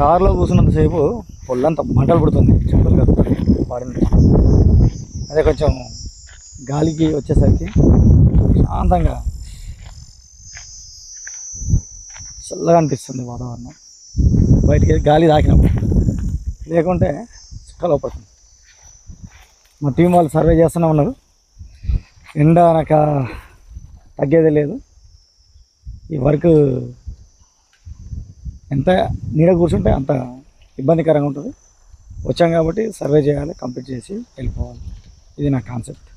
కారులో కూర్చున్నంతసేపు ఒళ్ళంతా మంటలు పుడుతుంది, చెప్పులు కలుపుతుంది బాడీ. అదే కొంచెం గాలికి వచ్చేసరికి శాంతంగా చల్లగా అనిపిస్తుంది వాతావరణం. బయటికి గాలి తాకినప్పుడు, లేకుంటే చుక్కలు పడుతుంది. మా టీం వాళ్ళు సర్వే చేస్తూనే ఉన్నారు. ఎండ నాకు తగ్గేదే లేదు. ఈ వర్క్ ఎంత నీడ కూర్చుంటే అంత ఇబ్బందికరంగా ఉంటుంది. వచ్చాం కాబట్టి సర్వే చేయాలి, కంప్లీట్ చేసి వెళ్ళిపోవాలి. ఇది నా కాన్సెప్ట్.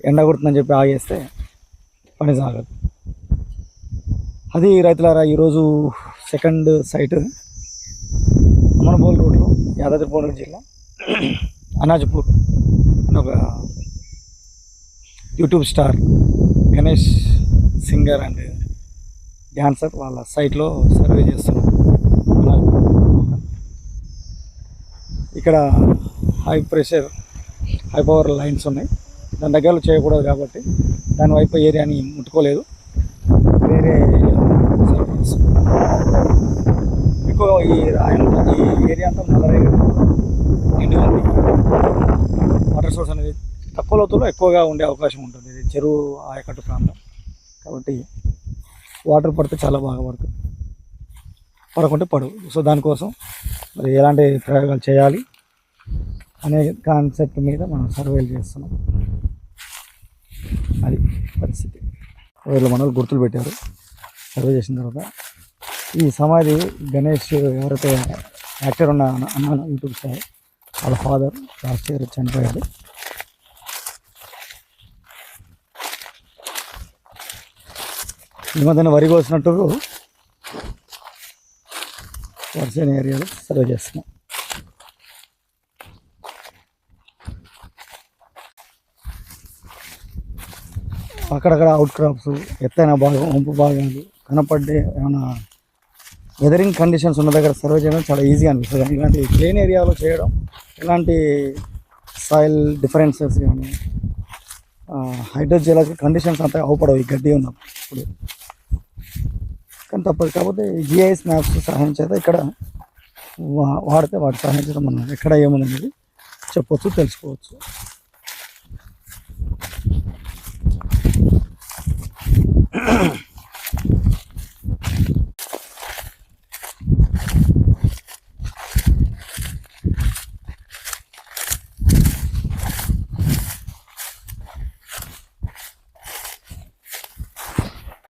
ఎండ కొడుతుందని చెప్పి ఆగేస్తే పని సాగదు. అది రైతులారా, ఈరోజు సెకండ్ సైట్ అమనబోల్ రోడ్లో, యాదాద్రి భువనగిరి జిల్లా అనాజ్పూర్ అని ఒక YouTube star Ganesh singer and dancer వాళ్ళ సైట్లో సర్వే చేస్తున్నాం. ఇక్కడ high pressure high power lines ఉన్నాయి. దాని దగ్గరలో చేయకూడదు కాబట్టి దాని వైపు ఏరియాని ముట్టుకోలేదు. వేరే సర్వే చేస్తున్నాం. ఎక్కువ ఈ ఏరియా అంతా నల్లరేగడి నిండుగా ఉంది. వాటర్ సోర్స్ అనేది తక్కువ లోతులో ఎక్కువగా ఉండే అవకాశం ఉంటుంది. ఇది చెరువు ఆయకట్టు ప్రాంతం కాబట్టి వాటర్ పడితే చాలా బాగా పడుతుంది, పడకుంటే పడవు. సో దానికోసం మరి ఎలాంటి ప్రయోగాలు చేయాలి అనే కాన్సెప్ట్ మీద మనం సర్వేలు చేస్తున్నాం. అది పరిస్థితి. వీళ్ళు మనలు గుర్తులు పెట్టారు సర్వే చేసిన తర్వాత. ఈ సమాధి గణేష్ ఎవరైతే యాక్టర్ ఉన్న అన్న యూట్యూబ్ స్టార్, వాళ్ళ ఫాదర్ లాస్ట్ ఇయర్ చనిపోయాడు. ఈ మధ్యన వరి కోసినట్టు వర్షం ఏరియాలో సర్వే చేస్తున్నాం. అక్కడక్కడ అవుట్ క్రాప్స్, ఎత్తైన భాగం, వంపు భాగాలు కనపడ్డే ఏమైనా వెదరింగ్ కండిషన్స్ ఉన్న దగ్గర సర్వే చేయడం చాలా ఈజీ అనిపిస్తుంది. కానీ ఇలాంటి ప్లేన్ ఏరియాలో చేయడం, ఇలాంటి సాయిల్ డిఫరెన్సెస్ కానీ హైడ్రోజియాలజికల్ కండిషన్స్ అంతా అవపడవు ఈ గడ్డి ఉన్నప్పుడు. కానీ తప్పదు. కాకపోతే జిఐఎస్ మ్యాప్స్ సహాయం చేత ఇక్కడ వాడితే వాటి సహాయం చేత మనం ఎక్కడ ఏముందనేది చెప్పవచ్చు, తెలుసుకోవచ్చు.